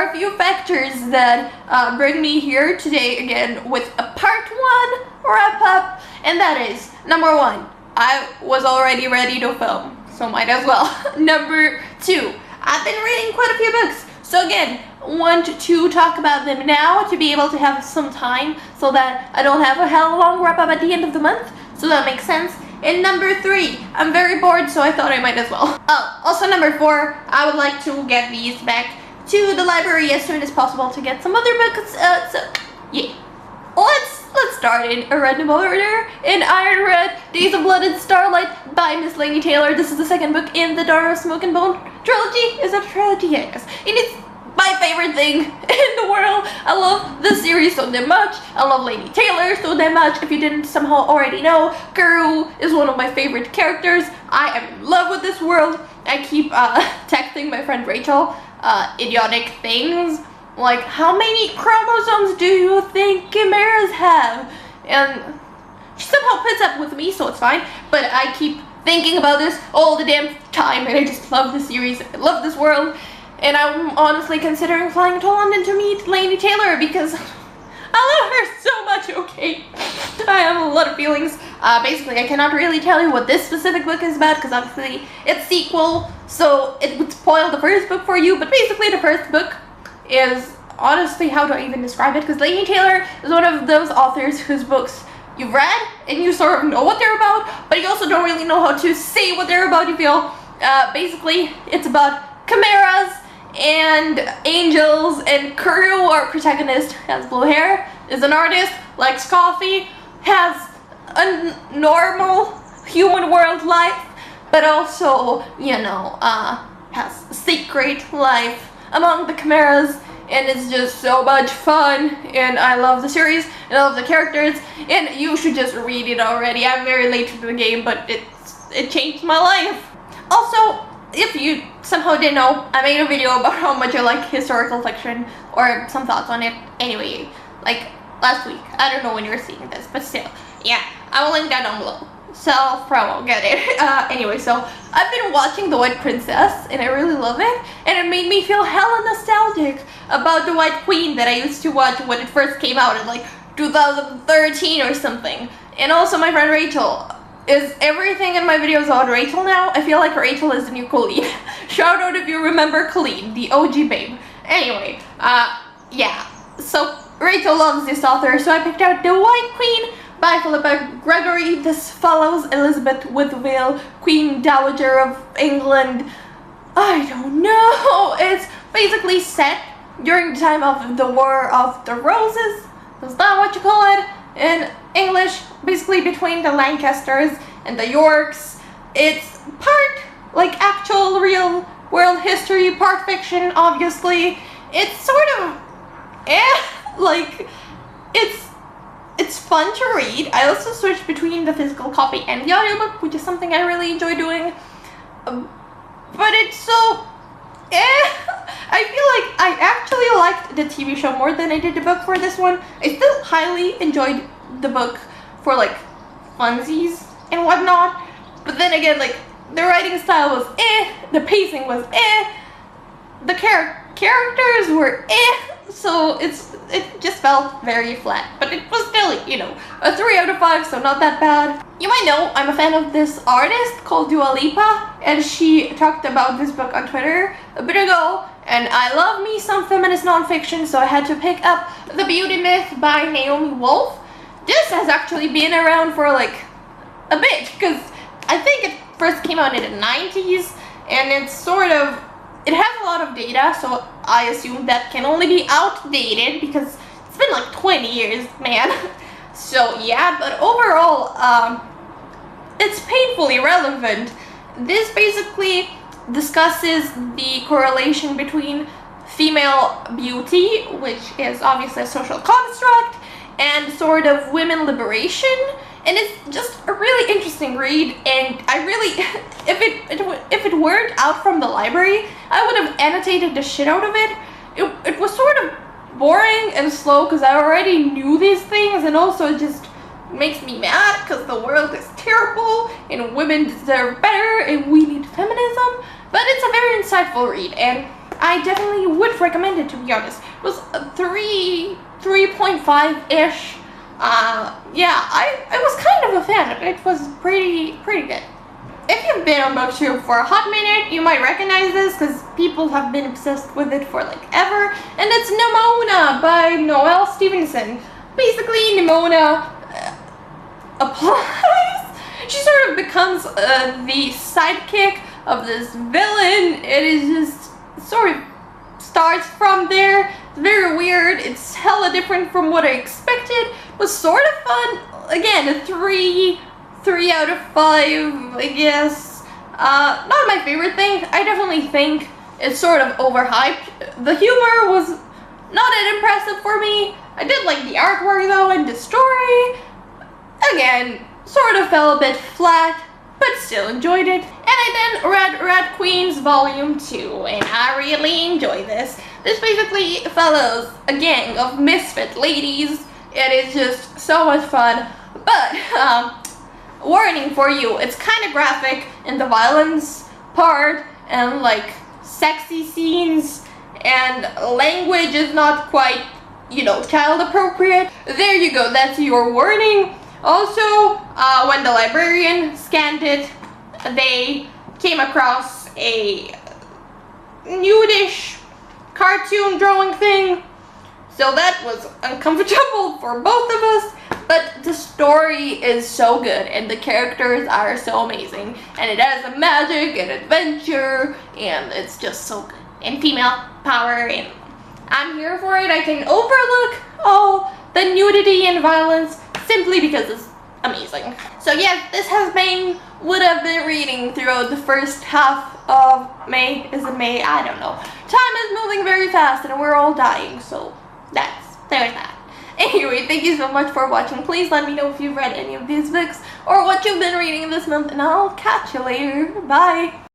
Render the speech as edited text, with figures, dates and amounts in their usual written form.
are a few factors that bring me here today again with a part 1 wrap up, and that is, number 1, I was already ready to film, so might as well. Number 2, I've been reading quite a few books, so again, want to talk about them now to be able to have some time so that I don't have a hell long wrap up at the end of the month, so that makes sense. And number 3, I'm very bored, so I thought I might as well. Oh, also number 4, I would like to get these back to the library as soon as possible to get some other books, so yeah. Let's start in a random order. In Iron Red, Days of Blood and Starlight by Miss Laini Taylor. This is the second book in the Daughter of Smoke and Bone trilogy. Is that a trilogy? Yes. And it's my favorite thing in the world. I love this series so damn much. I love Laini Taylor so damn much. If you didn't somehow already know, Karu is one of my favorite characters. I am in love with this world. I keep texting my friend Rachel idiotic things like, how many chromosomes do you think chimeras have? And she somehow puts up with me, so it's fine. But I keep thinking about this all the damn time, and I just love this series. I love this world. And I'm honestly considering flying to London to meet Laini Taylor because I love her so much, okay? I have a lot of feelings. Basically, I cannot really tell you what this specific book is about because obviously it's sequel, so it would spoil the first book for you. But basically, the first book is, honestly, how do I even describe it? Because Laini Taylor is one of those authors whose books you've read and you sort of know what they're about, but you also don't really know how to say what they're about, you feel. Basically, it's about chimeras and angels, and Karu, our protagonist, has blue hair, is an artist, likes coffee, has a normal human world life, but also, you know, has a secret life among the chimeras, and it's just so much fun, and I love the series, and I love the characters, and you should just read it already. I'm very late to the game, but it changed my life. Also, if you somehow didn't know, I made a video about how much I like historical fiction, or some thoughts on it, anyway, like last week. I don't know when you're seeing this, but still, yeah, I will link that down below. Self-promo, get it? Anyway, so I've been watching The White Princess, and I really love it, and it made me feel hella nostalgic about The White Queen that I used to watch when it first came out in like 2013 or something. And also my friend Rachel. Is everything in my videos on Rachel now? I feel like Rachel is the new Colleen. Shout out if you remember Colleen, the OG babe. Anyway, yeah. So Rachel loves this author, so I picked out The White Queen by Philippa Gregory. This follows Elizabeth Woodville, Queen Dowager of England. I don't know. It's basically set during the time of the War of the Roses. Is that what you call it in English? Basically between the Lancasters and the Yorks. It's part like actual real world history, part fiction, obviously. It's sort of like it's fun to read. I also switched between the physical copy and the audiobook, which is something I really enjoy doing. But it's so I feel like I actually liked the TV show more than I did the book for this one. I still highly enjoyed the book for like funsies and whatnot, but then again, like, the writing style was the pacing was the characters were so it just felt very flat, but it was still, you know, a 3 out of 5, so not that bad. You might know I'm a fan of this artist called Dua Lipa, and she talked about this book on Twitter a bit ago, and I love me some feminist nonfiction, so I had to pick up The Beauty Myth by Naomi Wolf. This has actually been around for like a bit, because I think it first came out in the 90s, and it's sort of, it has a lot of data, so I assume that can only be outdated because it's been like 20 years, man. So yeah, but overall, it's painfully relevant. This basically discusses the correlation between female beauty, which is obviously a social construct, and sort of women liberation, and it's just a really interesting read. And I really, if it weren't out from the library, I would have annotated the shit out of it. It was sort of boring and slow because I already knew these things, and also it just makes me mad because the world is terrible and women deserve better and we need feminism. But it's a very insightful read, and I definitely would recommend it, to be honest. It was a 3.5-ish. Yeah, I was kind of a fan of it. It was pretty good. If you've been on BookTube for a hot minute, you might recognize this because people have been obsessed with it for like ever. And it's Nimona by Noelle Stevenson. Basically, Nimona applies. She sort of becomes the sidekick of this villain. It is just sort of starts from there. It's very weird. It's hella different from what I expected. It was sort of fun. Again, a 3 out of 5, I guess. Not my favorite thing. I definitely think it's sort of overhyped. The humor was not that impressive for me. I did like the artwork though, and the story, again, sort of fell a bit flat, but still enjoyed it. And I then read Red Queen's Volume 2, and I really enjoyed this. This basically follows a gang of misfit ladies. It is just so much fun, but warning for you, it's kind of graphic in the violence part, and like sexy scenes, and language is not quite, you know, child appropriate. There you go, that's your warning. Also, when the librarian scanned it, they came across a nudish cartoon drawing thing, so that was uncomfortable for both of us. But the story is so good, and the characters are so amazing, and it has a magic and adventure, and it's just so good. And female power, and I'm here for it. I can overlook all the nudity and violence simply because it's amazing. So yeah, this has been what I've been reading throughout the first half of May. Is it May? I don't know. Time is moving very fast, and we're all dying, so there's that. Anyway, thank you so much for watching. Please let me know if you've read any of these books or what you've been reading this month, and I'll catch you later. Bye!